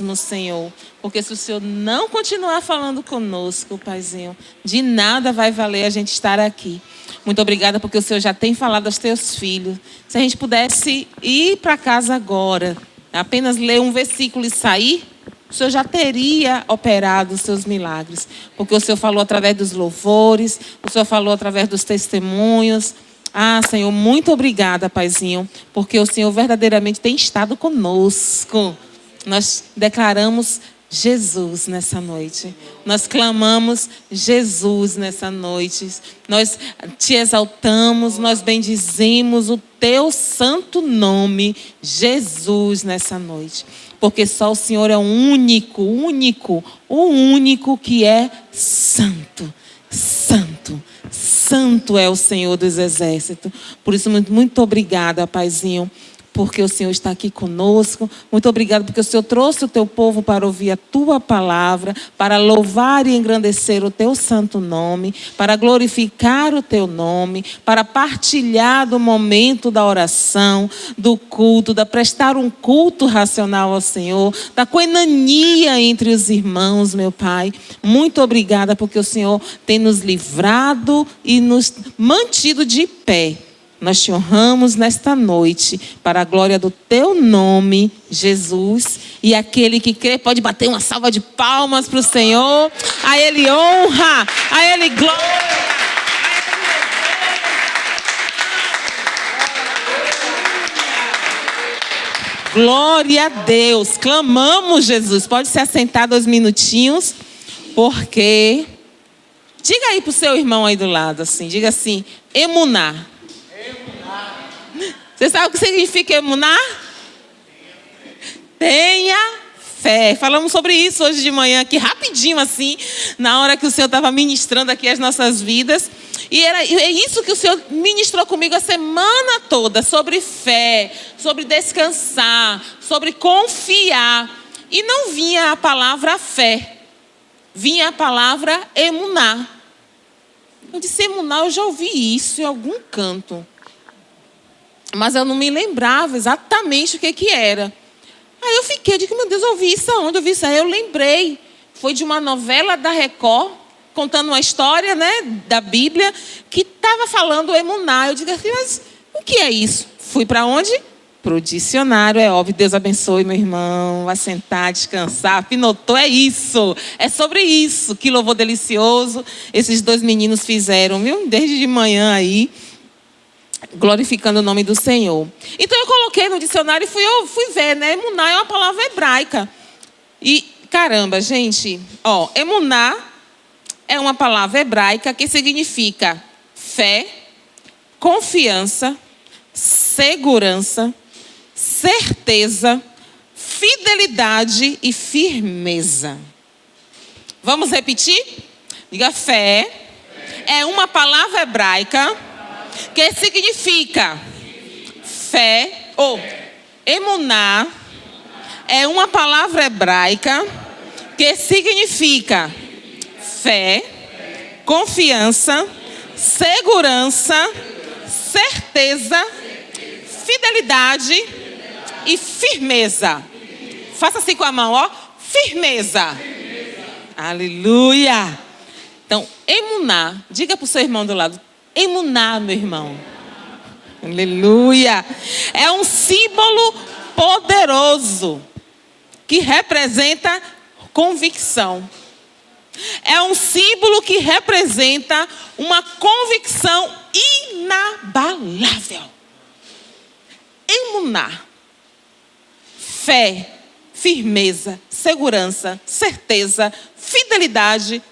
mesmo, Senhor. Porque se o Senhor não continuar falando conosco, Paizinho, de nada vai valer a gente estar aqui. Muito obrigada porque o Senhor já tem falado aos teus filhos. Se a gente pudesse ir para casa agora, apenas ler um versículo e sair, o Senhor já teria operado os seus milagres. Porque o Senhor falou através dos louvores, o Senhor falou através dos testemunhos. Ah, Senhor, muito obrigada, Paizinho, porque o Senhor verdadeiramente tem estado conosco. Nós declaramos Jesus nessa noite. Nós clamamos Jesus nessa noite. Nós te exaltamos, nós bendizemos o teu santo nome, Jesus, nessa noite. Porque só o Senhor é o único que é santo, santo. Santo é o Senhor dos exércitos. Por isso, muito obrigada, Paizinho, porque o Senhor está aqui conosco. Muito obrigada porque o Senhor trouxe o teu povo para ouvir a tua palavra, para louvar e engrandecer o teu santo nome, para glorificar o teu nome, para partilhar do momento da oração, do culto, da prestar um culto racional ao Senhor, da coinonia entre os irmãos, meu Pai. Muito obrigada porque o Senhor tem nos livrado e nos mantido de pé. Nós te honramos nesta noite, para a glória do teu nome, Jesus. E aquele que crê pode bater uma salva de palmas para o Senhor. A Ele honra, a Ele glória. Glória a Deus. Clamamos, Jesus. Pode se assentar 2 minutinhos, porque... Diga aí para o seu irmão aí do lado, assim. Diga assim, emuná. Você sabe o que significa emuná? Tenha fé. Falamos sobre isso hoje de manhã aqui, rapidinho assim, na hora que o Senhor estava ministrando aqui as nossas vidas. E é isso que o Senhor ministrou comigo a semana toda, sobre fé, sobre descansar, sobre confiar. E não vinha a palavra fé, vinha a palavra emuná. Eu disse, emuná, eu já ouvi isso em algum canto. Mas eu não me lembrava exatamente o que era. Aí eu fiquei, eu digo, meu Deus, eu ouvi isso aonde? Eu vi isso aí, eu lembrei. Foi de uma novela da Record, contando uma história, né, da Bíblia, que estava falando emuná. Eu digo assim, mas o que é isso? Fui para onde? Para o dicionário, é óbvio. Deus abençoe, meu irmão. Vai sentar, descansar. Pinotou, é isso. É sobre isso. Que louvor delicioso esses 2 meninos fizeram, viu? Desde de manhã aí. Glorificando o nome do Senhor. Então eu coloquei no dicionário e fui ver, né? Emuná é uma palavra hebraica. E caramba, gente, ó, emuná é uma palavra hebraica que significa fé, confiança, segurança, certeza, fidelidade e firmeza. Vamos repetir? Diga, fé é uma palavra hebraica que significa fé, ou emuná é uma palavra hebraica que significa fé, confiança, segurança, certeza, fidelidade e firmeza. Faça assim com a mão, ó, firmeza. Aleluia. Então, emuná, diga para o seu irmão do lado, emuná, meu irmão. Aleluia. É um símbolo poderoso que representa convicção. É um símbolo que representa uma convicção inabalável. Emuná. Fé, firmeza, segurança, certeza, fidelidade,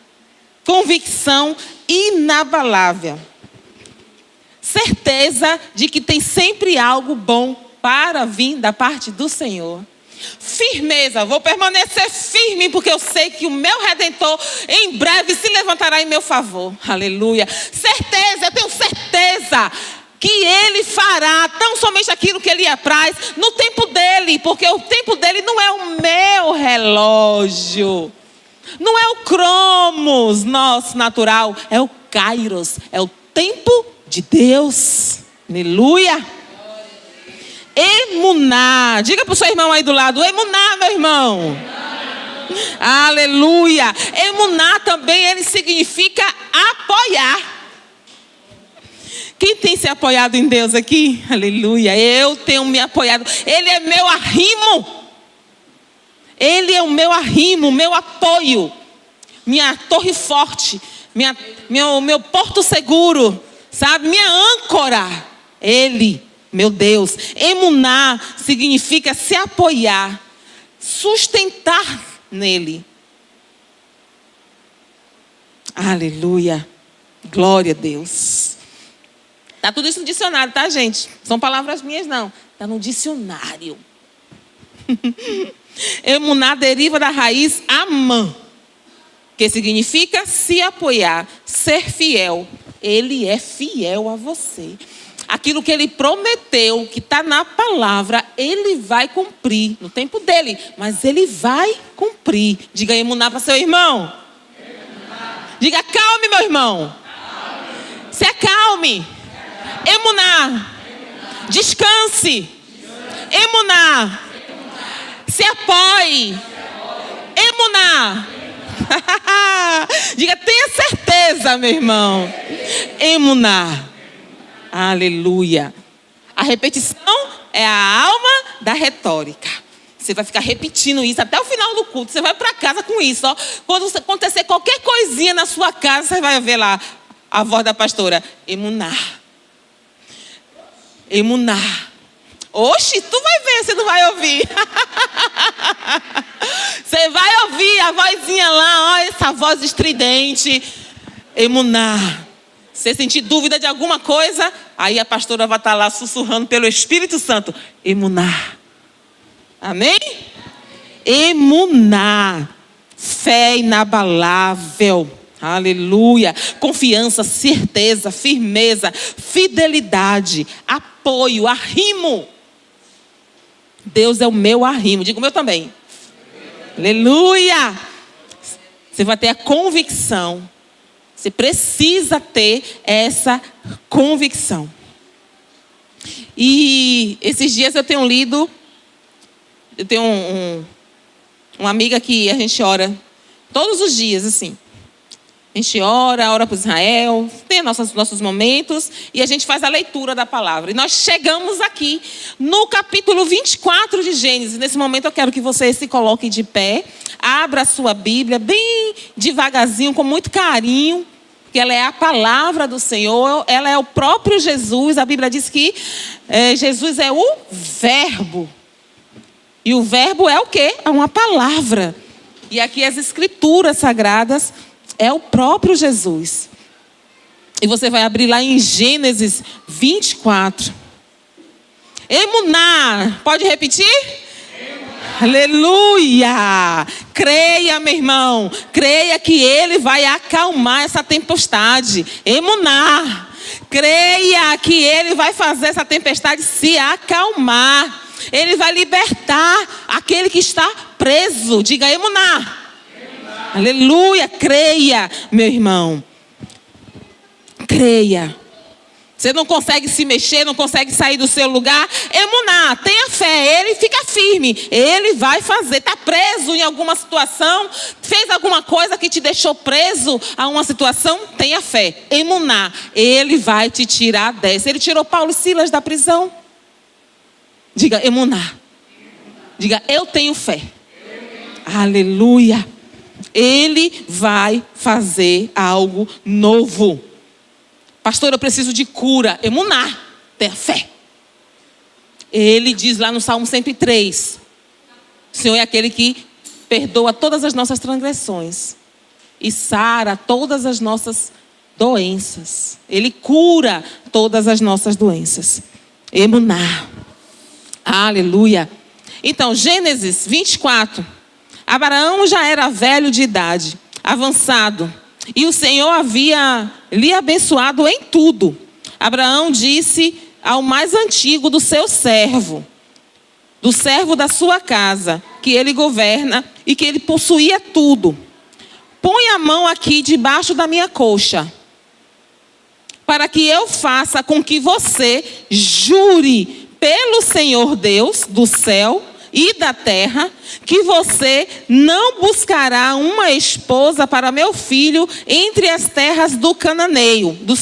convicção inabalável. Certeza de que tem sempre algo bom para vir da parte do Senhor. Firmeza, vou permanecer firme porque eu sei que o meu Redentor em breve se levantará em meu favor. Aleluia. Certeza, eu tenho certeza que Ele fará tão somente aquilo que Ele apraz no tempo dEle, porque o tempo dEle não é o meu relógio, não é o cromos nosso natural, é o kairos, é o tempo de Deus. Aleluia. Emuná, diga para o seu irmão aí do lado, emuná, meu irmão. Aleluia. Emuná também, ele significa apoiar. Quem tem se apoiado em Deus aqui? Aleluia. Eu tenho me apoiado. Ele é meu arrimo. Ele é o meu arrimo, meu apoio. Minha torre forte. Meu porto seguro. Sabe? Minha âncora. Ele, meu Deus. Emuná significa se apoiar. Sustentar nele. Aleluia. Glória a Deus. Está tudo isso no dicionário, tá, gente? São palavras minhas, não. Está no dicionário. Emuná deriva da raiz amã, que significa se apoiar, ser fiel. Ele é fiel a você. Aquilo que ele prometeu, que está na palavra, ele vai cumprir no tempo dele. Mas ele vai cumprir. Diga emuná para seu irmão. Emuná. Diga calme, meu irmão. Calme. Se acalme. Emuná. Descanse. Emuná. Se apoie. Emuná. Diga, tenha certeza, meu irmão. Emuná. Aleluia. A repetição é a alma da retórica. Você vai ficar repetindo isso até o final do culto. Você vai para casa com isso. Ó. Quando acontecer qualquer coisinha na sua casa, você vai ver lá a voz da pastora. Emuná. Emuná. Oxe, tu vai ver, você não vai ouvir. Você vai ouvir a vozinha lá, ó, essa voz estridente. Emuná. Se sentir dúvida de alguma coisa, aí a pastora vai estar lá sussurrando pelo Espírito Santo. Emuná. Amém? Emuná. Fé inabalável. Aleluia. Confiança, certeza, firmeza, fidelidade, apoio, arrimo. Deus é o meu arrimo. Diga o meu também. Aleluia. Você vai ter a convicção. Você precisa ter essa convicção. E esses dias eu tenho lido. Eu tenho uma amiga que a gente ora todos os dias, assim. A gente ora para Israel, tem nossos momentos, e a gente faz a leitura da palavra. E nós chegamos aqui no capítulo 24 de Gênesis. Nesse momento eu quero que você se coloque de pé, abra a sua Bíblia bem devagarzinho, com muito carinho, porque ela é a palavra do Senhor, ela é o próprio Jesus. A Bíblia diz que Jesus é o Verbo. E o Verbo é o quê? É uma palavra. E aqui as Escrituras Sagradas é o próprio Jesus. E você vai abrir lá em Gênesis 24. Emuná. Pode repetir? Emuná. Aleluia. Creia, meu irmão. Creia que Ele vai acalmar essa tempestade. Emuná. Creia que Ele vai fazer essa tempestade se acalmar. Ele vai libertar aquele que está preso. Diga emuná. Aleluia, creia, meu irmão. Creia. Você não consegue se mexer, não consegue sair do seu lugar. Emuná, tenha fé, ele fica firme. Ele vai fazer. Está preso em alguma situação? Fez alguma coisa que te deixou preso a uma situação? Tenha fé. Emuná, ele vai te tirar dessa. Ele tirou Paulo e Silas da prisão. Diga emuná. Diga, eu tenho fé. Aleluia. Ele vai fazer algo novo. Pastor, eu preciso de cura. Emuná, tenha fé. Ele diz lá no Salmo 103. O Senhor é aquele que perdoa todas as nossas transgressões e sara todas as nossas doenças. Ele cura todas as nossas doenças. Emuná. Aleluia. Então, Gênesis 24. Abraão já era velho de idade, avançado, e o Senhor havia lhe abençoado em tudo. Abraão disse ao mais antigo do seu servo, do servo da sua casa, que ele governa e que ele possuía tudo: põe a mão aqui debaixo da minha coxa, para que eu faça com que você jure pelo Senhor Deus do céu e da terra, que você não buscará uma esposa para meu filho entre as terras dos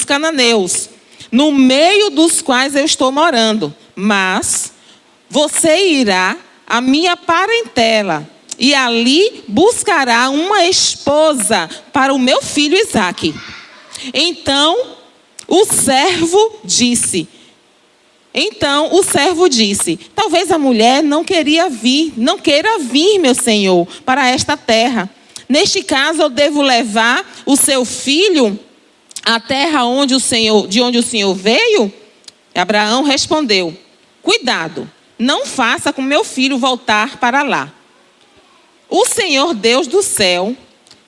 cananeus, no meio dos quais eu estou morando. Mas você irá à minha parentela e ali buscará uma esposa para o meu filho Isaque. Então o servo disse, talvez a mulher não queira vir, meu senhor, para esta terra. Neste caso, eu devo levar o seu filho à terra de onde o Senhor veio? Abraão respondeu, cuidado, não faça com meu filho voltar para lá. O Senhor Deus do céu,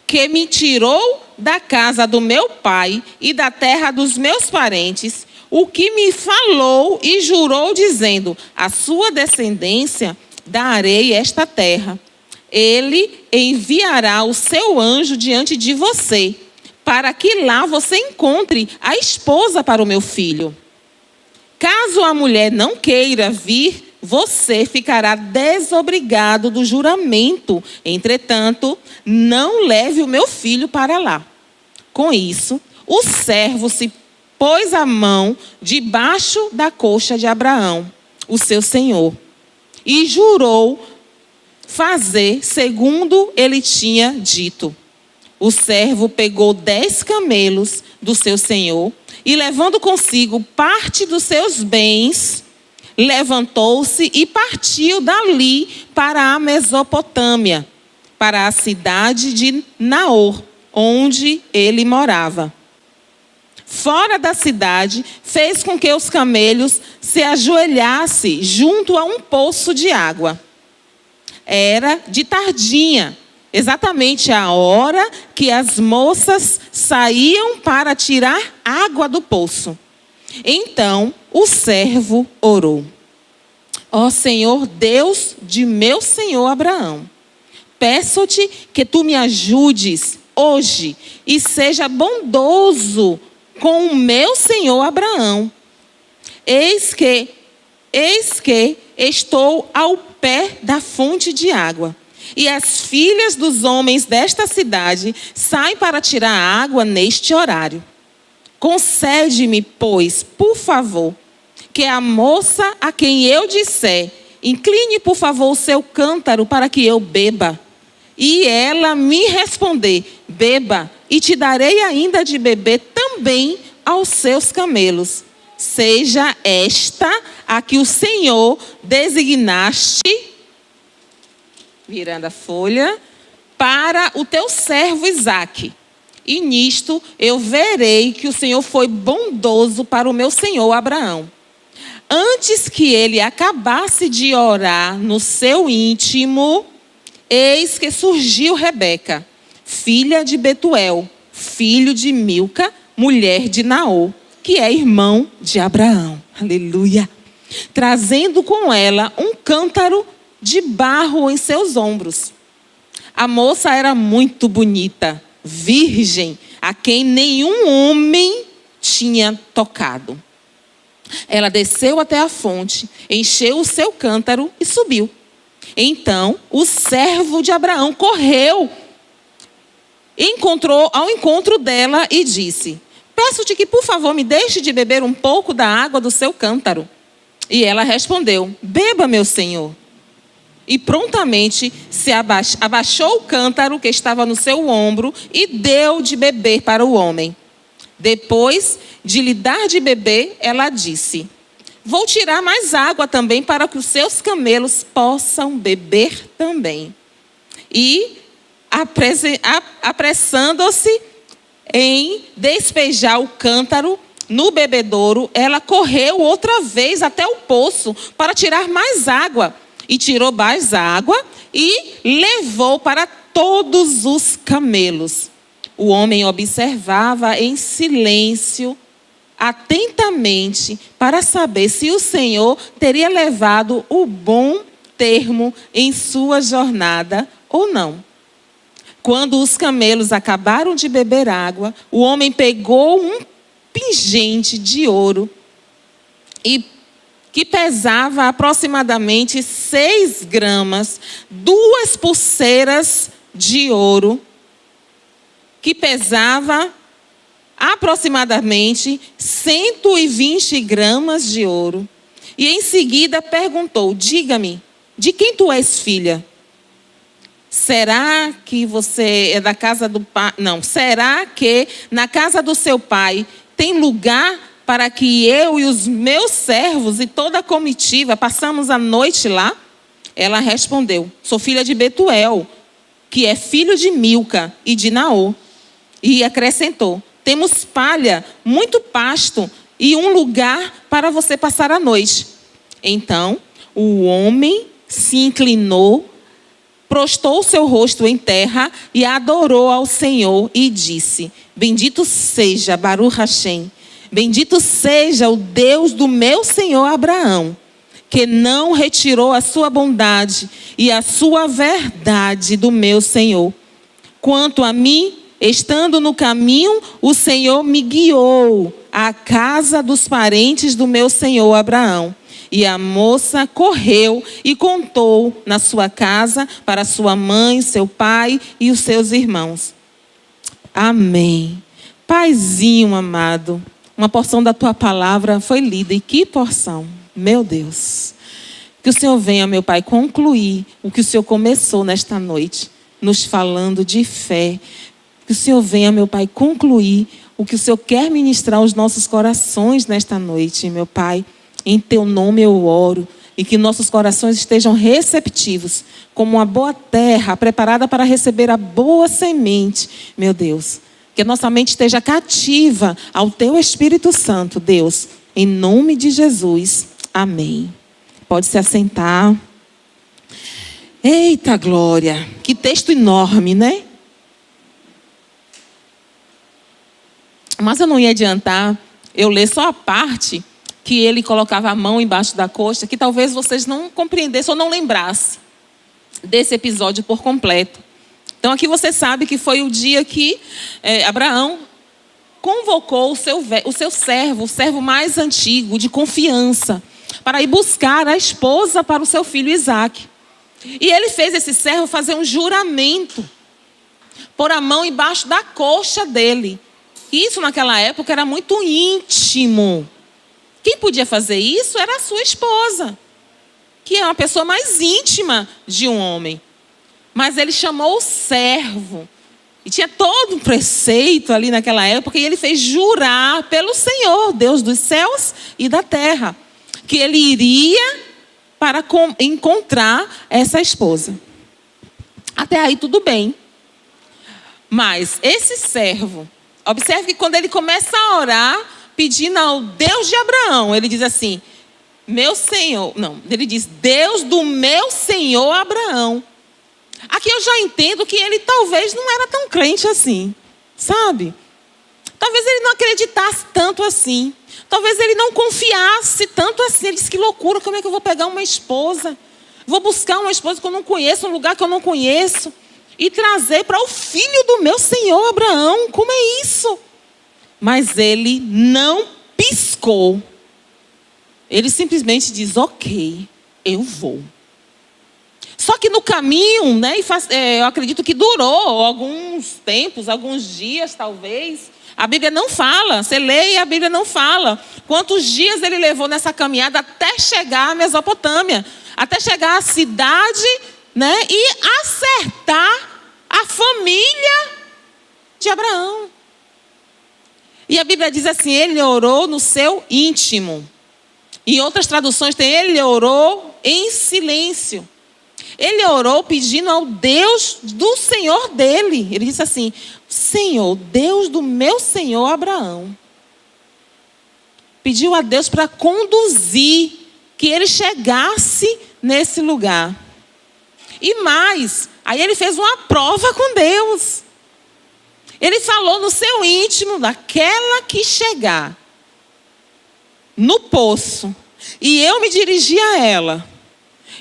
que me tirou da casa do meu pai e da terra dos meus parentes, o que me falou e jurou, dizendo, a sua descendência darei esta terra. Ele enviará o seu anjo diante de você, para que lá você encontre a esposa para o meu filho. Caso a mulher não queira vir, você ficará desobrigado do juramento. Entretanto, não leve o meu filho para lá. Com isso, o servo se pôs a mão debaixo da coxa de Abraão, o seu senhor, e jurou fazer segundo ele tinha dito. O servo pegou 10 camelos do seu senhor e, levando consigo parte dos seus bens, levantou-se e partiu dali para a Mesopotâmia, para a cidade de Naor, onde ele morava. Fora da cidade, fez com que os camelos se ajoelhassem junto a um poço de água. Era de tardinha, exatamente a hora que as moças saíam para tirar água do poço. Então o servo orou. Ó Senhor, Deus de meu senhor Abraão, peço-te que tu me ajudes hoje e seja bondoso com o meu senhor Abraão. Eis que estou ao pé da fonte de água, e as filhas dos homens desta cidade saem para tirar água neste horário. Concede-me, pois, por favor, que a moça a quem eu disser, incline, por favor, o seu cântaro para que eu beba. E ela me responder, beba, e te darei ainda de beber também aos seus camelos. Seja esta a que o Senhor designaste, virando a folha, para o teu servo Isaque. E nisto eu verei que o Senhor foi bondoso para o meu senhor Abraão. Antes que ele acabasse de orar no seu íntimo, eis que surgiu Rebeca, filha de Betuel, filho de Milca, mulher de Naor, que é irmão de Abraão. Aleluia! Trazendo com ela um cântaro de barro em seus ombros. A moça era muito bonita, virgem, a quem nenhum homem tinha tocado. Ela desceu até a fonte, encheu o seu cântaro e subiu. Então o servo de Abraão correu, ao encontro dela e disse, peço-te que por favor me deixe de beber um pouco da água do seu cântaro. E ela respondeu, beba, meu senhor. E prontamente se abaixou o cântaro que estava no seu ombro e deu de beber para o homem. Depois de lhe dar de beber, ela disse, vou tirar mais água também para que os seus camelos possam beber também. E apressando-se em despejar o cântaro no bebedouro, ela correu outra vez até o poço para tirar mais água. E tirou mais água e levou para todos os camelos. O homem observava em silêncio, atentamente, para saber se o Senhor teria levado o bom termo em sua jornada ou não. Quando os camelos acabaram de beber água, o homem pegou um pingente de ouro que pesava aproximadamente 6 gramas, 2 pulseiras de ouro, que pesava aproximadamente 120 gramas de ouro. E em seguida perguntou: diga-me, de quem tu és filha? Será que você é da casa do pai? Não, será que na casa do seu pai tem lugar para que eu e os meus servos e toda a comitiva passamos a noite lá? Ela respondeu: sou filha de Betuel, que é filho de Milca e de Naor. E acrescentou: temos palha, muito pasto e um lugar para você passar a noite. Então o homem se inclinou, prostou seu rosto em terra e adorou ao Senhor e disse: bendito seja Baruch Hashem, bendito seja o Deus do meu senhor Abraão, que não retirou a sua bondade e a sua verdade do meu senhor. Quanto a mim, estando no caminho, o Senhor me guiou à casa dos parentes do meu senhor Abraão. E a moça correu e contou na sua casa para sua mãe, seu pai e os seus irmãos. Amém. Paizinho amado, uma porção da tua palavra foi lida. E que porção, meu Deus. Que o Senhor venha, meu Pai, concluir o que o Senhor começou nesta noite, nos falando de fé. Que o Senhor venha, meu Pai, concluir o que o Senhor quer ministrar aos nossos corações nesta noite, meu Pai. Em teu nome eu oro, e que nossos corações estejam receptivos, como uma boa terra preparada para receber a boa semente, meu Deus. Que a nossa mente esteja cativa ao teu Espírito Santo, Deus. Em nome de Jesus, amém. Pode se assentar. Eita glória, que texto enorme, né? Mas eu não ia adiantar eu ler só a parte que ele colocava a mão embaixo da coxa, que talvez vocês não compreendessem ou não lembrassem desse episódio por completo. Então aqui você sabe que foi o dia que Abraão convocou o seu servo, o servo mais antigo, de confiança, para ir buscar a esposa para o seu filho Isaque. E ele fez esse servo fazer um juramento, pôr a mão embaixo da coxa dele. Isso naquela época era muito íntimo. Quem podia fazer isso era a sua esposa, que é uma pessoa mais íntima de um homem. Mas ele chamou o servo. E tinha todo um preceito ali naquela época. E ele fez jurar pelo Senhor, Deus dos céus e da terra, que ele iria para encontrar essa esposa. Até aí tudo bem. Mas esse servo, observe que quando ele começa a orar, pedindo ao Deus de Abraão, ele diz assim: meu Senhor, não, ele diz: Deus do meu Senhor Abraão. Aqui eu já entendo que ele talvez não era tão crente assim, sabe? Talvez ele não acreditasse tanto assim. Talvez ele não confiasse tanto assim. Ele disse: que loucura, como é que eu vou pegar uma esposa? Vou buscar uma esposa que eu não conheço, um lugar que eu não conheço, e trazer para o filho do meu Senhor Abraão. Como é isso? Mas ele não piscou. Ele simplesmente diz: ok, eu vou. Só que no caminho, né, eu acredito que durou alguns tempos, alguns dias talvez. A Bíblia não fala, você lê e a Bíblia não fala quantos dias ele levou nessa caminhada até chegar à Mesopotâmia, até chegar à cidade, né, e acertar a família de Abraão. E a Bíblia diz assim: ele orou no seu íntimo. Em outras traduções tem: ele orou em silêncio. Ele orou pedindo ao Deus do Senhor dele. Ele disse assim: Senhor, Deus do meu Senhor Abraão. Pediu a Deus para conduzir, que ele chegasse nesse lugar. E mais, aí ele fez uma prova com Deus. Ele falou no seu íntimo: daquela que chegar no poço, e eu me dirigir a ela,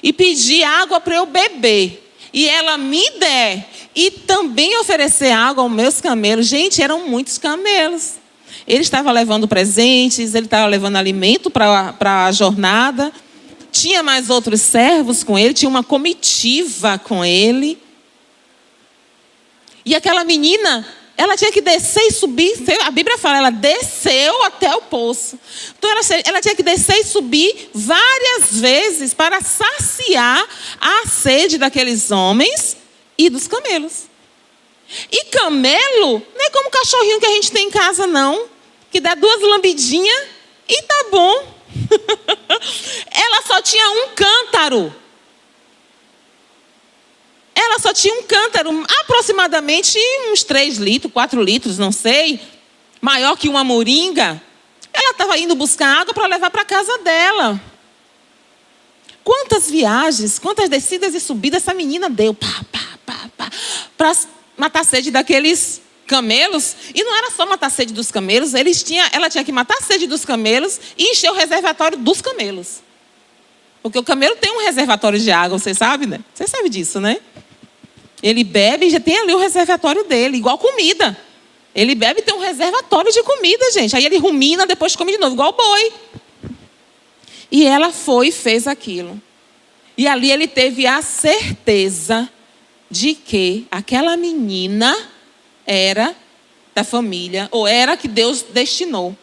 e pedir água para eu beber, e ela me der, e também oferecer água aos meus camelos. Gente, eram muitos camelos. Ele estava levando presentes, ele estava levando alimento para a jornada. Tinha mais outros servos com ele, tinha uma comitiva com ele. E aquela menina, ela tinha que descer e subir. A Bíblia fala, ela desceu até o poço. Então ela tinha que descer e subir várias vezes para saciar a sede daqueles homens e dos camelos. E camelo não é como o cachorrinho que a gente tem em casa, não. Que dá 2 lambidinhas e tá bom. Ela só tinha um cântaro. Ela só tinha um cântaro, aproximadamente uns 3 litros, 4 litros, não sei. Maior que uma moringa. Ela estava indo buscar água para levar para a casa dela. Quantas viagens, quantas descidas e subidas essa menina deu. Para matar a sede daqueles camelos. E não era só matar a sede dos camelos. Ela tinha que matar a sede dos camelos e encher o reservatório dos camelos. Porque o camelo tem um reservatório de água, você sabe, né? Você sabe disso, né? Ele bebe e já tem ali o reservatório dele, igual comida. Ele bebe e tem um reservatório de comida, gente. Aí ele rumina, depois come de novo, igual boi. E ela foi e fez aquilo. E ali ele teve a certeza de que aquela menina era da família, ou era que Deus destinou.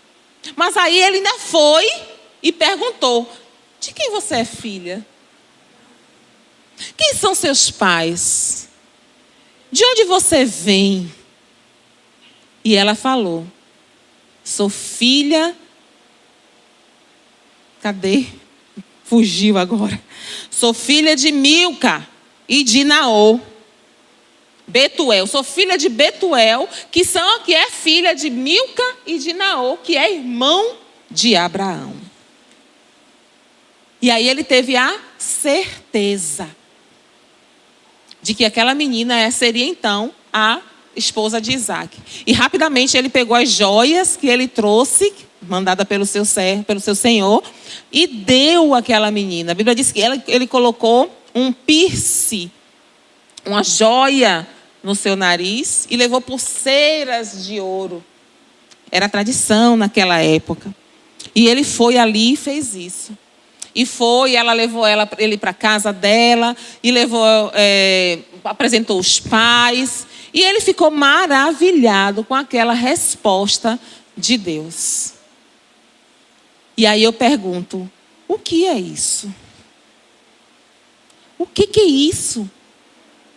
Mas aí ele ainda foi e perguntou: de quem você é filha? Quem são seus pais? De onde você vem? E ela falou: sou filha... Cadê? Fugiu agora. Sou filha de Milca e de Naô. Betuel. Sou filha de Betuel, que é filha de Milca e de Naô, que é irmão de Abraão. E aí ele teve a certeza de que aquela menina seria então a esposa de Isaac. E rapidamente ele pegou as joias que ele trouxe, mandada pelo seu senhor, e deu àquela menina. A Bíblia diz que ele colocou um piercing, uma joia no seu nariz, e levou pulseiras de ouro. Era tradição naquela época. E ele foi ali e fez isso. E ela levou ele para a casa dela, e apresentou os pais, e ele ficou maravilhado com aquela resposta de Deus. E aí eu pergunto: o que é isso? O que é isso?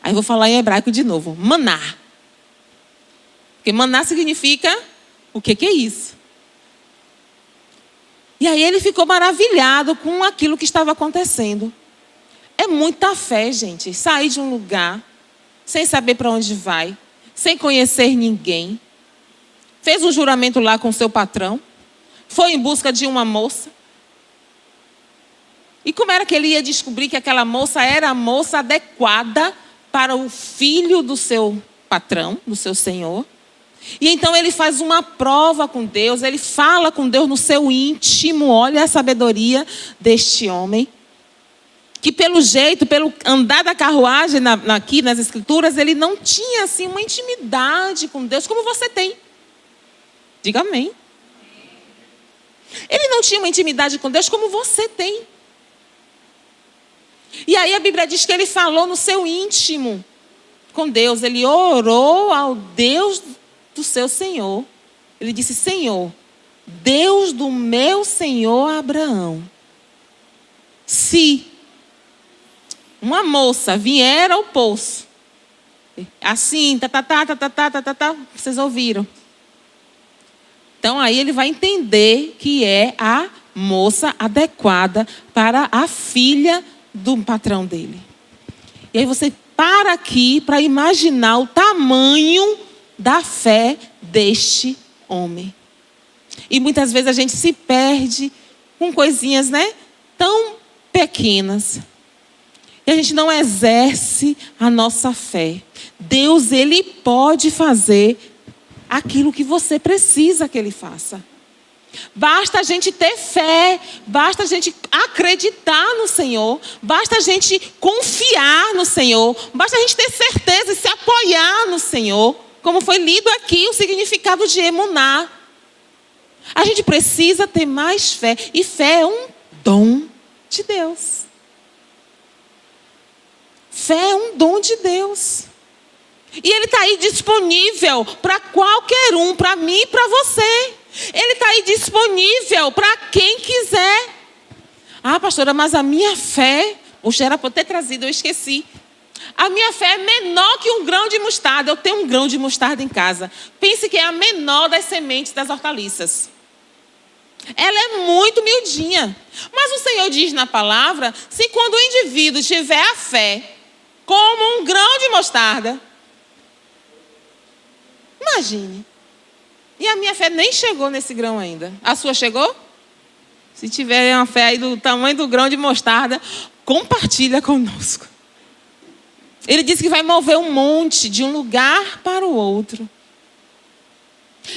Aí eu vou falar em hebraico de novo: maná. Porque maná significa: o que é isso? E aí ele ficou maravilhado com aquilo que estava acontecendo. É muita fé, gente. Sair de um lugar sem saber para onde vai, sem conhecer ninguém. Fez um juramento lá com seu patrão. Foi em busca de uma moça. E como era que ele ia descobrir que aquela moça era a moça adequada para o filho do seu patrão, do seu senhor? E então ele faz uma prova com Deus, ele fala com Deus no seu íntimo. Olha a sabedoria deste homem. Que pelo jeito, pelo andar da carruagem aqui nas escrituras, ele não tinha assim uma intimidade com Deus como você tem. Diga amém. Ele não tinha uma intimidade com Deus como você tem. E aí a Bíblia diz que ele falou no seu íntimo com Deus. Ele orou ao Deus do seu Senhor. Ele disse: Senhor, Deus do meu Senhor Abraão, se uma moça vier ao poço, assim, vocês ouviram? Então aí ele vai entender que é a moça adequada para a filha do patrão dele. E aí você para aqui para imaginar o tamanho da fé deste homem. E muitas vezes a gente se perde com coisinhas, né, tão pequenas. E a gente não exerce a nossa fé. Deus, ele pode fazer aquilo que você precisa que ele faça. Basta a gente ter fé, basta a gente acreditar no Senhor, basta a gente confiar no Senhor, basta a gente ter certeza e se apoiar no Senhor. Como foi lido aqui o significado de emuná. A gente precisa ter mais fé. E fé é um dom de Deus. Fé é um dom de Deus. E Ele está aí disponível para qualquer um, para mim e para você. Ele está aí disponível para quem quiser. Ah, pastora, mas a minha fé... Poxa, era para eu ter trazido, eu esqueci. A minha fé é menor que um grão de mostarda. Eu tenho um grão de mostarda em casa. Pense que é a menor das sementes das hortaliças. Ela é muito miudinha. Mas o Senhor diz na palavra, se quando o indivíduo tiver a fé como um grão de mostarda, imagine. E a minha fé nem chegou nesse grão ainda. A sua chegou? Se tiver uma fé aí do tamanho do grão de mostarda, compartilha conosco. Ele disse que vai mover um monte de um lugar para o outro.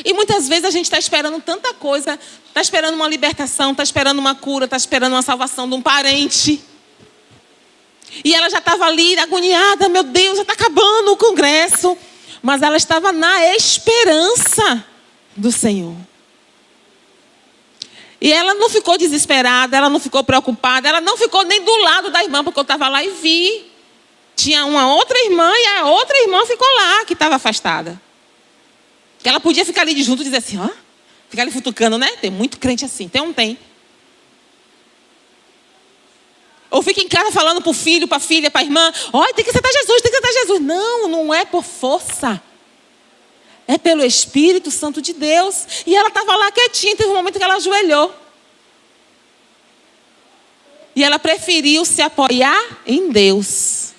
E muitas vezes a gente está esperando tanta coisa. Está esperando uma libertação, está esperando uma cura, está esperando uma salvação de um parente. E ela já estava ali agoniada, meu Deus, já está acabando o congresso. Mas ela estava na esperança do Senhor. E ela não ficou desesperada, ela não ficou preocupada, ela não ficou nem do lado da irmã, porque eu estava lá e vi. Tinha uma outra irmã e a outra irmã ficou lá, que estava afastada. Ela podia ficar ali de junto e dizer assim, ó, ficar ali futucando, né? Tem muito crente assim, tem ou não tem? Ou fica em casa falando para o filho, para a filha, para a irmã, olha, tem que aceitar Jesus, tem que aceitar Jesus. Não, não é por força. É pelo Espírito Santo de Deus. E ela estava lá quietinha, teve um momento que ela ajoelhou. E ela preferiu se apoiar em Deus.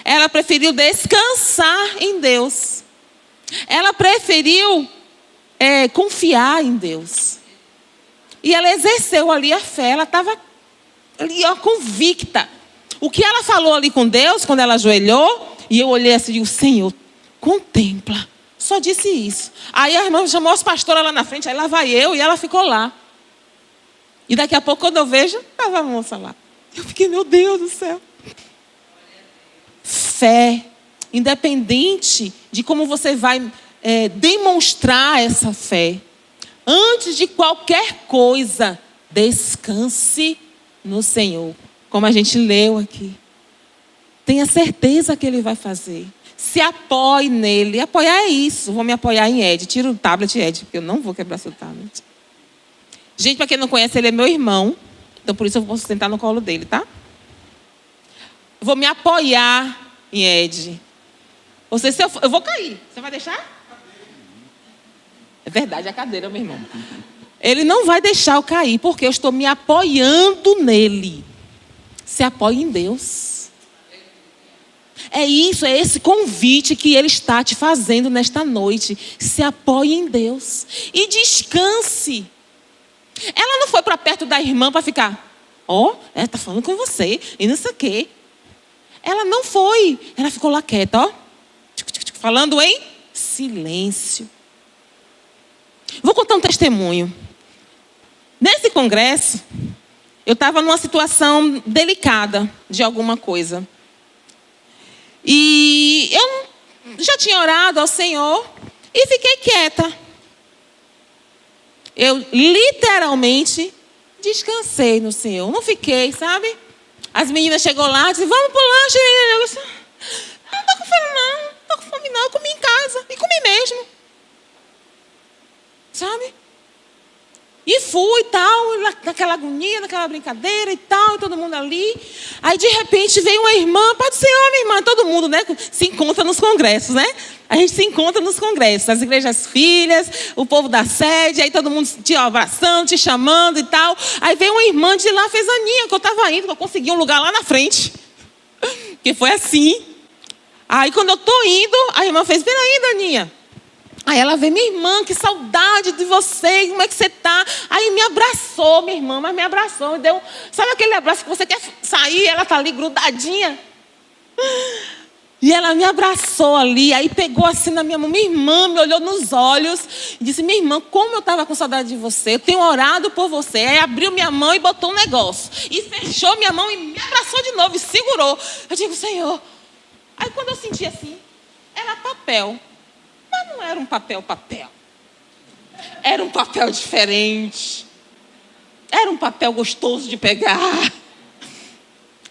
Ela preferiu descansar em Deus. Ela preferiu confiar em Deus. E ela exerceu ali a fé. Ela estava ali, ó, convicta. O que ela falou ali com Deus, quando ela ajoelhou, e eu olhei assim e digo, Senhor, contempla. Só disse isso. Aí a irmã chamou os pastores lá na frente, aí lá vai eu, e ela ficou lá. E daqui a pouco, quando eu vejo, estava a moça lá. Eu fiquei, meu Deus do céu. Fé. Independente de como você vai demonstrar essa fé. Antes de qualquer coisa, descanse no Senhor. Como a gente leu aqui. Tenha certeza que Ele vai fazer. Se apoie nele. Apoiar é isso. Vou me apoiar em Ed. Tira o tablet, Ed, porque eu não vou quebrar seu tablet. Gente, para quem não conhece, ele é meu irmão. Então, por isso eu vou sentar no colo dele, tá? Vou me apoiar em Ed. Ou seja, eu vou cair. Você vai deixar? É verdade, a cadeira, meu irmão. Ele não vai deixar eu cair, porque eu estou me apoiando nele. Se apoie em Deus. É isso, é esse convite que Ele está te fazendo nesta noite. Se apoie em Deus. E descanse. Ela não foi para perto da irmã para ficar, ó, ela está falando com você, e não sei o quê. Ela não foi. Ela ficou lá quieta, ó. Falando em silêncio. Vou contar um testemunho. Nesse congresso, eu estava numa situação delicada de alguma coisa. E eu já tinha orado ao Senhor e fiquei quieta. Eu literalmente descansei no Senhor. Não fiquei, sabe? As meninas chegou lá e disseram, vamos pro lanche. Eu disse, não estou com fome não. Não estou com fome não. Eu comi em casa. E comi mesmo. Sabe? E fui e tal, naquela agonia, naquela brincadeira e tal, e todo mundo ali. Aí, de repente, veio uma irmã, Pai do Senhor, minha irmã, todo mundo, né, se encontra nos congressos, né? A gente se encontra nos congressos, as igrejas filhas, o povo da sede, aí todo mundo te abraçando, te chamando e tal. Aí veio uma irmã de lá, fez Aninha, que eu estava indo, que eu consegui um lugar lá na frente. Que foi assim. Aí, quando eu estou indo, a irmã fez, vem aí, Daninha. Aí ela veio, minha irmã, que saudade de você, como é que você está? Aí me abraçou, minha irmã, mas me abraçou, me deu, sabe aquele abraço que você quer sair, ela está ali grudadinha? E ela me abraçou ali, aí pegou assim na minha mão, minha irmã me olhou nos olhos e disse, minha irmã, como eu estava com saudade de você, eu tenho orado por você. Aí abriu minha mão e botou um negócio, e fechou minha mão e me abraçou de novo e segurou. Eu digo, Senhor. Aí quando eu senti assim, era papel. Mas não era um papel. Era um papel diferente. Era um papel gostoso de pegar.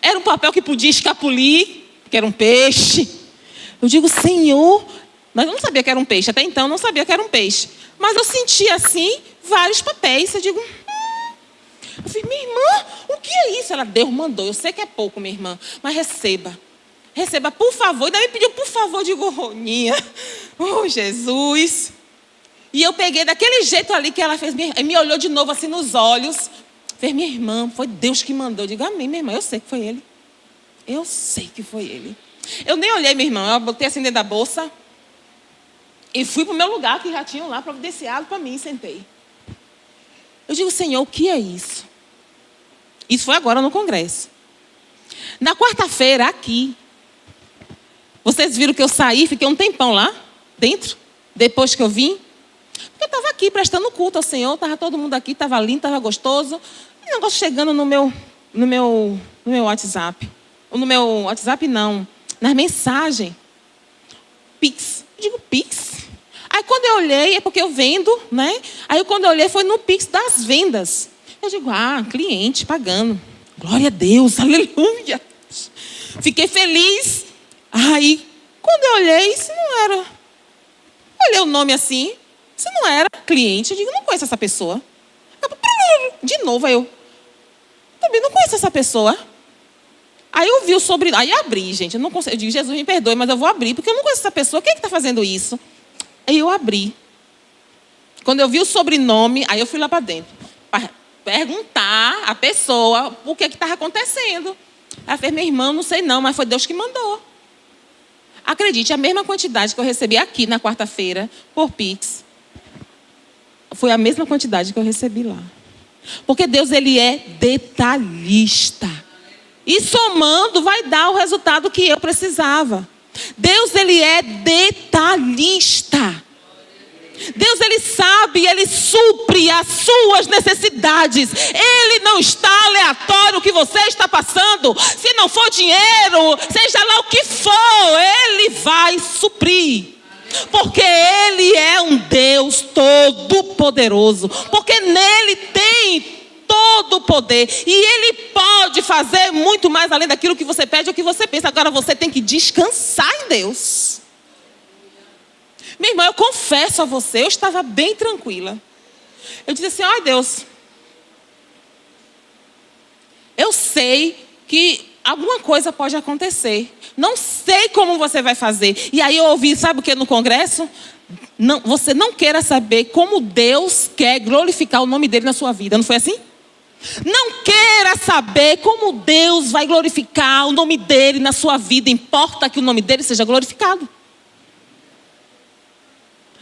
Era um papel que podia escapulir, que era um peixe. Eu digo, Senhor, mas eu não sabia que era um peixe. Até então eu não sabia que era um peixe. Mas eu sentia assim, vários papéis. Eu digo, Eu falei, minha irmã, o que é isso? Ela, Deus mandou. Eu sei que é pouco, minha irmã, mas receba. Receba, por favor. E daí me pediu, por favor, digo, Roninha. Oh, Jesus. E eu peguei daquele jeito ali que ela fez. Me olhou de novo assim nos olhos. Fez, minha irmã, foi Deus que mandou. Eu digo, amém, minha irmã, eu sei que foi ele. Eu sei que foi ele. Eu nem olhei, minha irmã. Eu botei assim dentro da bolsa. E fui para o meu lugar, que já tinham lá providenciado para mim, e sentei. Eu digo, Senhor, o que é isso? Isso foi agora no congresso. Na quarta-feira, aqui. Vocês viram que eu saí, fiquei um tempão lá, dentro, depois que eu vim. Porque eu estava aqui prestando culto ao Senhor, estava todo mundo aqui, estava lindo, estava gostoso. E o negócio chegando no meu WhatsApp. Ou no meu WhatsApp, não. Nas mensagens. Pix. Eu digo, Pix? Aí quando eu olhei, é porque eu vendo, né? Aí quando eu olhei, foi no Pix das vendas. Eu digo, cliente pagando. Glória a Deus, aleluia. Fiquei feliz. Aí, quando eu olhei, isso não era. Olhei o nome assim, isso não era cliente. Eu digo, não conheço essa pessoa. De novo, aí eu também não conheço essa pessoa. Aí eu vi o sobrenome, aí abri, gente. Eu não consigo, eu digo, Jesus me perdoe, mas eu vou abrir, porque eu não conheço essa pessoa. Quem é que está fazendo isso? Aí eu abri. Quando eu vi o sobrenome, aí eu fui lá para dentro. Para perguntar à pessoa o que estava acontecendo. Ela fez, minha irmã, não sei não, mas foi Deus que mandou. Acredite, a mesma quantidade que eu recebi aqui na quarta-feira, por Pix, foi a mesma quantidade que eu recebi lá. Porque Deus, Ele é detalhista. E somando vai dar o resultado que eu precisava. Deus, Ele é detalhista. Deus, Ele sabe, Ele supre as suas necessidades. Ele não está aleatório o que você está passando. Se não for dinheiro, seja lá o que for, Ele vai suprir. Porque Ele é um Deus todo-poderoso. Porque nele tem todo o poder. E Ele pode fazer muito mais além daquilo que você pede ou que você pensa. Agora você tem que descansar em Deus. Minha irmã, eu confesso a você, eu estava bem tranquila. Eu disse assim, ai Deus, eu sei que alguma coisa pode acontecer. Não sei como você vai fazer. E aí eu ouvi, sabe o que no congresso? Não, você não queira saber como Deus quer glorificar o nome dele na sua vida. Não foi assim? Não queira saber como Deus vai glorificar o nome dele na sua vida. Importa que o nome dele seja glorificado.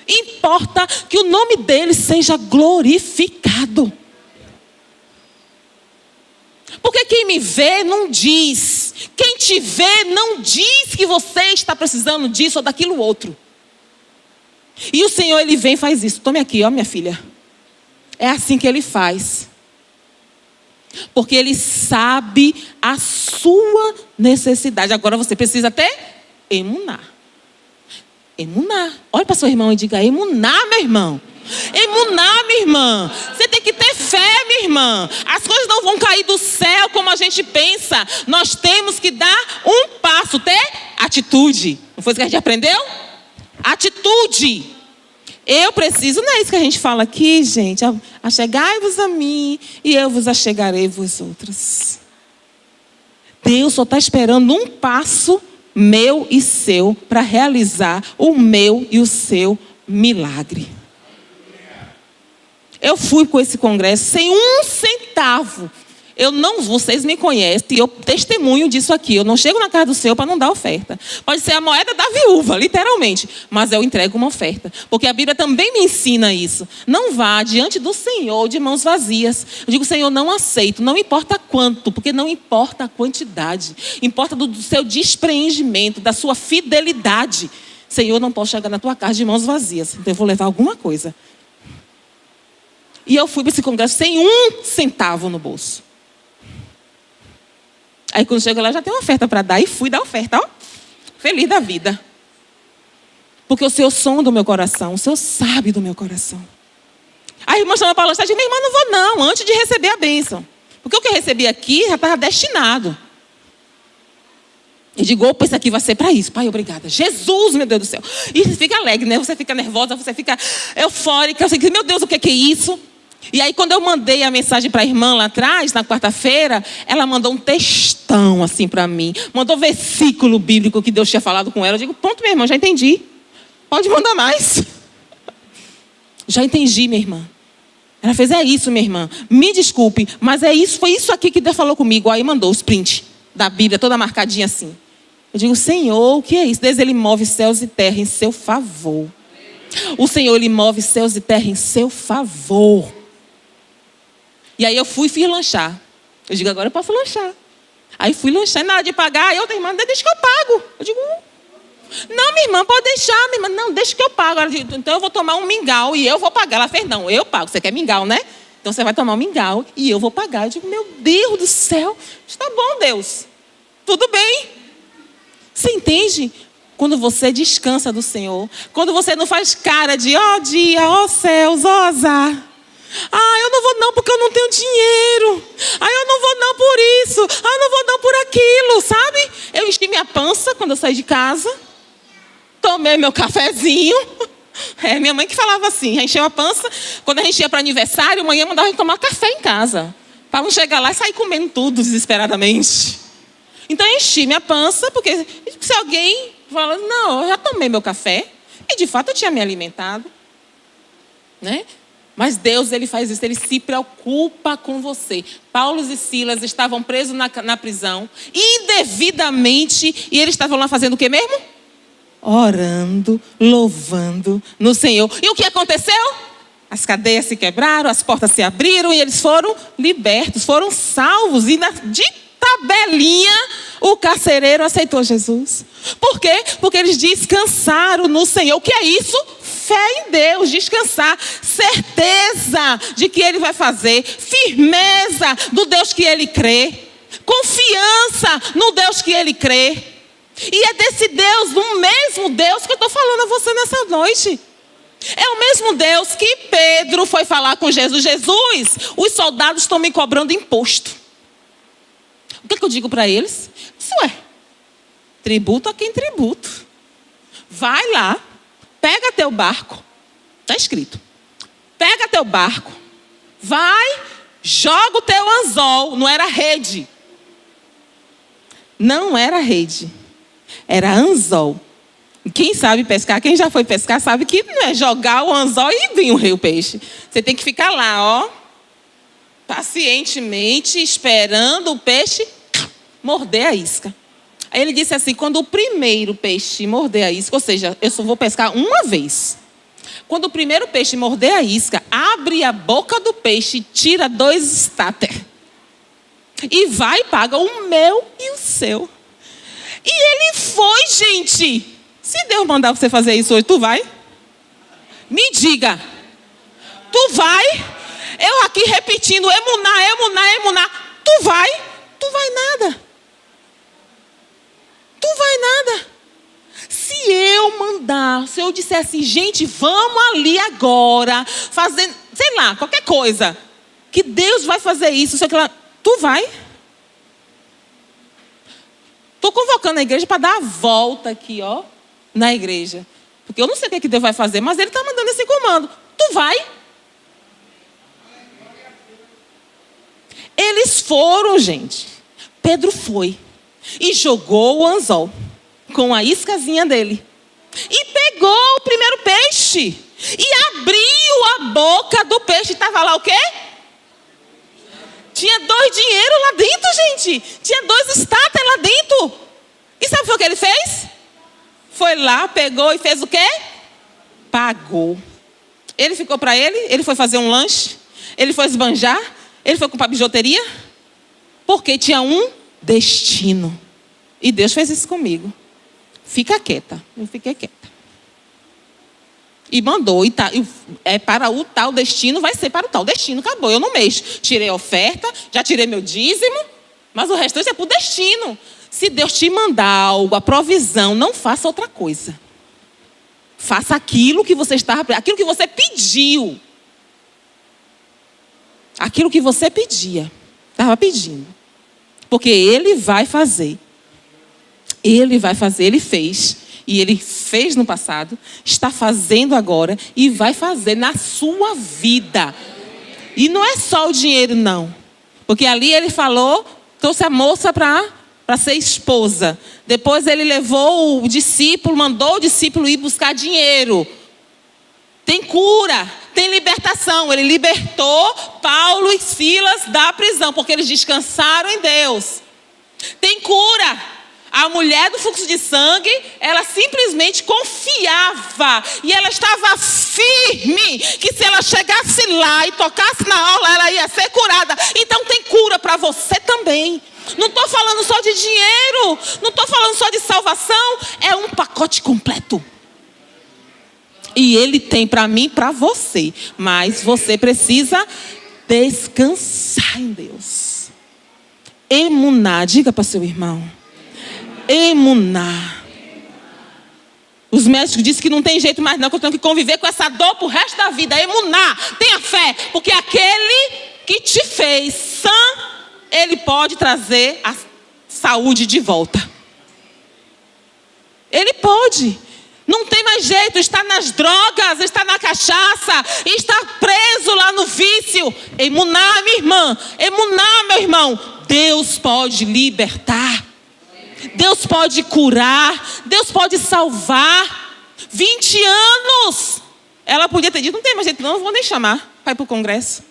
Importa que o nome dele seja glorificado. Porque quem me vê não diz. Quem te vê não diz que você está precisando disso ou daquilo outro. E o Senhor, Ele vem e faz isso. Tome aqui, ó, minha filha. É assim que Ele faz. Porque Ele sabe a sua necessidade. Agora você precisa até emunar. Emunar. Olha para seu irmão e diga, emunar, meu irmão. Emunar, minha irmã. Você tem que ter fé, minha irmã. As coisas não vão cair do céu como a gente pensa. Nós temos que dar um passo, ter atitude. Não foi isso que a gente aprendeu? Atitude. Eu preciso, não é isso que a gente fala aqui, gente. Achegai-vos a mim e eu vos achegarei vos outros. Deus só está esperando um passo meu e seu para realizar o meu e o seu milagre. Eu fui com esse congresso sem um centavo. Vocês me conhecem e eu testemunho disso aqui. Eu não chego na casa do Senhor para não dar oferta. Pode ser a moeda da viúva, literalmente. Mas eu entrego uma oferta. Porque a Bíblia também me ensina isso. Não vá diante do Senhor de mãos vazias. Eu digo, Senhor, não aceito. Não importa quanto, porque não importa a quantidade. Importa do seu despreendimento, da sua fidelidade. Senhor, não posso chegar na tua casa de mãos vazias. Então eu vou levar alguma coisa. E eu fui para esse congresso sem um centavo no bolso. Aí quando chego lá já tem uma oferta para dar. E fui dar oferta, ó. Feliz da vida. Porque o Senhor sonda o meu coração. O Senhor sabe do meu coração. A irmã chama para lanchar e diz, minha irmã, não vou não, antes de receber a bênção. Porque o que eu recebi aqui já estava destinado. Eu digo, opa, isso aqui vai ser para isso. Pai, obrigada. Jesus, meu Deus do céu. E você fica alegre, né? Você fica nervosa, você fica eufórica. Você diz, meu Deus, o que é isso? E aí, quando eu mandei a mensagem para a irmã lá atrás, na quarta-feira, ela mandou um textão assim para mim. Mandou versículo bíblico que Deus tinha falado com ela. Eu digo, pronto, minha irmã, já entendi. Pode mandar mais. Já entendi, minha irmã. Ela fez, é isso, minha irmã. Me desculpe, mas é isso, foi isso aqui que Deus falou comigo. Aí mandou os prints da Bíblia, toda marcadinha assim. Eu digo, Senhor, o que é isso? Deus, Ele move céus e terra em seu favor. O Senhor, Ele move céus e terra em seu favor. E aí eu fui e fiz lanchar. Eu digo, agora eu posso lanchar. Aí fui lanchar, na hora de pagar, aí outra irmã, deixa que eu pago. Eu digo, não, minha irmã, pode deixar, minha irmã. Não, deixa que eu pago. Ela diz, então eu vou tomar um mingau e eu vou pagar. Ela fez, não, eu pago. Você quer mingau, né? Então você vai tomar um mingau e eu vou pagar. Eu digo, meu Deus do céu. Está bom, Deus. Tudo bem. Você entende? Quando você descansa do Senhor. Quando você não faz cara de, ó dia, ó céus, ó azar. Ah, eu não vou não porque eu não tenho dinheiro. Ah, eu não vou não por isso. Ah, eu não vou não por aquilo, sabe? Eu enchi minha pança quando eu saí de casa. Tomei meu cafezinho. É, minha mãe que falava assim, encheu a pança. Quando a gente ia para aniversário, a mãe mandava a gente tomar café em casa. Para não chegar lá e sair comendo tudo desesperadamente. Então eu enchi minha pança, porque se alguém fala, não, eu já tomei meu café. E de fato eu tinha me alimentado. Né? Mas Deus, Ele faz isso, Ele se preocupa com você. Paulo e Silas estavam presos na prisão, indevidamente, e eles estavam lá fazendo o que mesmo? Orando, louvando no Senhor. E o que aconteceu? As cadeias se quebraram, as portas se abriram e eles foram libertos, foram salvos. E de tabelinha, o carcereiro aceitou Jesus. Por quê? Porque eles descansaram no Senhor. O que é isso? Fé em Deus, descansar, certeza de que Ele vai fazer, firmeza do Deus que Ele crê, confiança no Deus que Ele crê. E é desse Deus, do mesmo Deus que eu estou falando a você nessa noite. É o mesmo Deus que Pedro foi falar com Jesus. Jesus, os soldados estão me cobrando imposto. O que eu digo para eles? Isso é, tributo a quem tributo. Vai lá. Pega teu barco, está escrito. Pega teu barco, vai, joga o teu anzol. Não era rede. Não era rede. Era anzol. Quem sabe pescar, quem já foi pescar, sabe que não é jogar o anzol e vir o peixe. Você tem que ficar lá, ó, pacientemente, esperando o peixe morder a isca. Aí ele disse assim, quando o primeiro peixe morder a isca, ou seja, eu só vou pescar uma vez. Quando o primeiro peixe morder a isca, abre a boca do peixe, tira 2 estáter. E vai e paga o meu e o seu. E ele foi, gente. Se Deus mandar você fazer isso hoje, tu vai? Me diga. Tu vai? Eu aqui repetindo, emuná, emuná, emuná. Tu vai? Tu vai nada. Tu vai nada. Se eu mandar, se eu disser assim, gente, vamos ali agora, fazer, sei lá, qualquer coisa, que Deus vai fazer isso, sei lá, tu vai? Estou convocando a igreja para dar a volta aqui, ó, na igreja. Porque eu não sei o que Deus vai fazer, mas Ele está mandando esse comando. Tu vai? Eles foram, gente. Pedro foi. E jogou o anzol com a iscazinha dele. E pegou o primeiro peixe. E abriu a boca do peixe. Estava lá o quê? Tinha 2 dinheiros lá dentro, gente. Tinha 2 estátuas lá dentro. E sabe o que ele fez? Foi lá, pegou e fez o quê? Pagou. Ele ficou para ele. Ele foi fazer um lanche. Ele foi esbanjar. Ele foi comprar bijuteria. Porque tinha um destino. E Deus fez isso comigo. Fica quieta. Eu fiquei quieta. E mandou. E tá, para o tal destino, vai ser para o tal destino. Acabou, eu não mexo. Tirei a oferta, já tirei meu dízimo. Mas o restante é para o destino. Se Deus te mandar algo, a provisão, não faça outra coisa. Faça aquilo que você estava, aquilo que você pediu. Aquilo que você pedia, estava pedindo. Porque Ele vai fazer. Ele vai fazer, Ele fez. E Ele fez no passado, está fazendo agora e vai fazer na sua vida. E não é só o dinheiro, não. Porque ali Ele falou, trouxe a moça para ser esposa. Depois Ele levou o discípulo, mandou o discípulo ir buscar dinheiro. Tem cura, tem libertação. Ele libertou Paulo e Silas da prisão, porque eles descansaram em Deus. Tem cura. A mulher do fluxo de sangue, ela simplesmente confiava. E ela estava firme que se ela chegasse lá e tocasse na aula, ela ia ser curada. Então tem cura para você também. Não estou falando só de dinheiro. Não estou falando só de salvação. É um pacote completo. E Ele tem para mim e para você. Mas você precisa descansar em Deus. Emuná, diga para seu irmão. Emuná. Os médicos dizem que não tem jeito mais não, que eu tenho que conviver com essa dor pro resto da vida. Emuná, tenha fé, porque aquele que te fez sã, Ele pode trazer a saúde de volta. Ele pode. Não tem mais jeito, está nas drogas, está na cachaça, está preso lá no vício. Emuná, minha irmã, emuná, meu irmão. Deus pode libertar. Deus pode curar, Deus pode salvar. 20 anos. Ela podia ter dito, não tem mais jeito não vou nem chamar para ir para o congresso.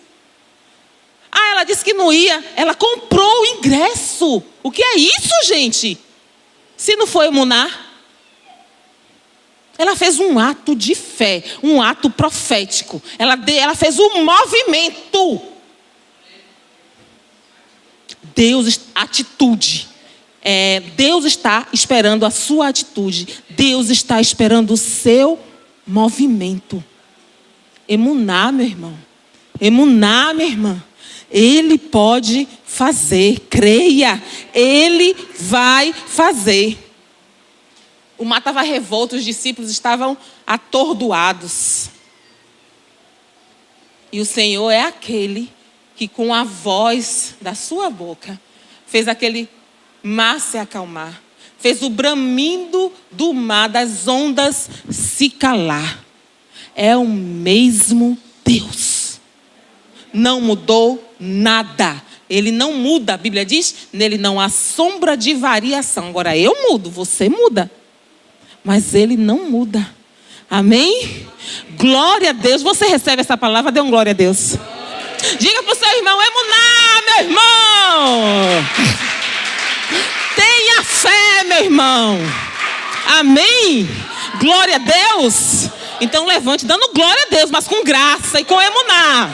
Ela disse que não ia. Ela comprou o ingresso. O que é isso, gente? Se não foi emuná. Ela fez um ato de fé, um ato profético. Ela fez um movimento. Deus, atitude. Deus está esperando a sua atitude. Deus está esperando o seu movimento. Emuná, meu irmão. Emuná, minha irmã. Ele pode fazer. Creia. Ele vai fazer. O mar estava revolto. Os discípulos estavam atordoados. E o Senhor é aquele que com a voz da sua boca fez aquele mar se acalmar, fez o bramindo do mar, das ondas se calar. É o mesmo Deus. Não mudou nada. Ele não muda. A Bíblia diz, nele não há sombra de variação. Agora eu mudo, você muda. Mas Ele não muda. Amém? Glória a Deus. Você recebe essa palavra? Dê um glória a Deus. Diga para o seu irmão, emuná, meu irmão. Tenha fé, meu irmão. Amém? Glória a Deus. Então levante dando glória a Deus, mas com graça e com emuná.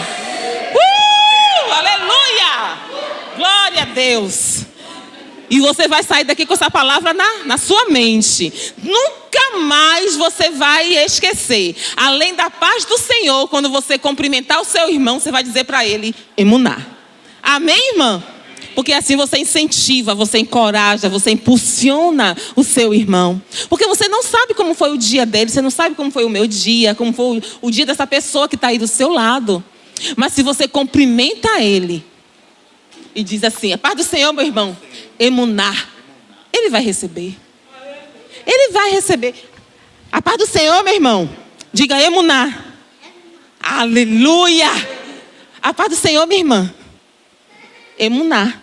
Aleluia. Glória a Deus. E você vai sair daqui com essa palavra na sua mente. Nunca mais você vai esquecer. Além da paz do Senhor, quando você cumprimentar o seu irmão, você vai dizer para ele, emuná. Amém, irmã? Porque assim você incentiva, você encoraja, você impulsiona o seu irmão. Porque você não sabe como foi o dia dele, você não sabe como foi o meu dia, como foi o dia dessa pessoa que está aí do seu lado. Mas se você cumprimenta ele e diz assim, a paz do Senhor, meu irmão, emuná, ele vai receber. Ele vai receber. A paz do Senhor, meu irmão, diga emuná. Aleluia. A paz do Senhor, minha irmã. Emuná.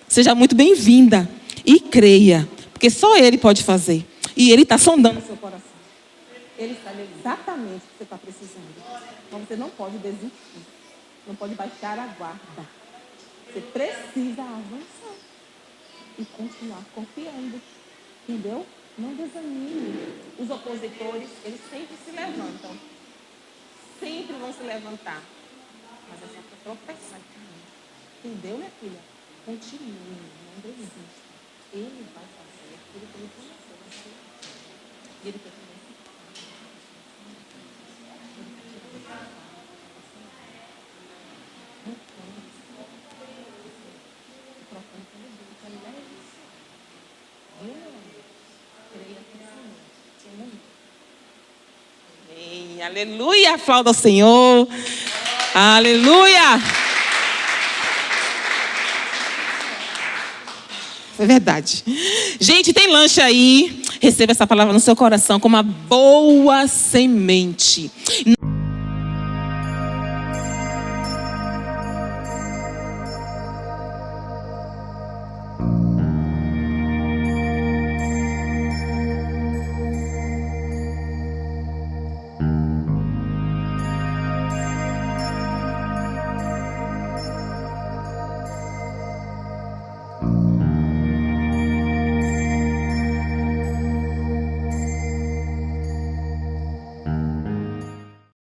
Seja muito bem-vinda. E creia. Porque só Ele pode fazer. E Ele está sondando o seu coração. Ele sabe exatamente o que você está precisando. Então você não pode desistir. Não pode baixar a guarda. Você precisa avançar. E continuar confiando. Entendeu? Não desanime. Os opositores, eles sempre se levantam. Sempre vão se levantar. Mas é só para tropeçar. Entendeu, minha filha? Continue, não desista. Ele vai fazer aquilo que Ele prometeu a você. E Ele quer que você Amém. Aleluia, aplauda ao Senhor. Aleluia. É verdade. Gente, tem lanche aí. Receba essa palavra no seu coração como uma boa semente.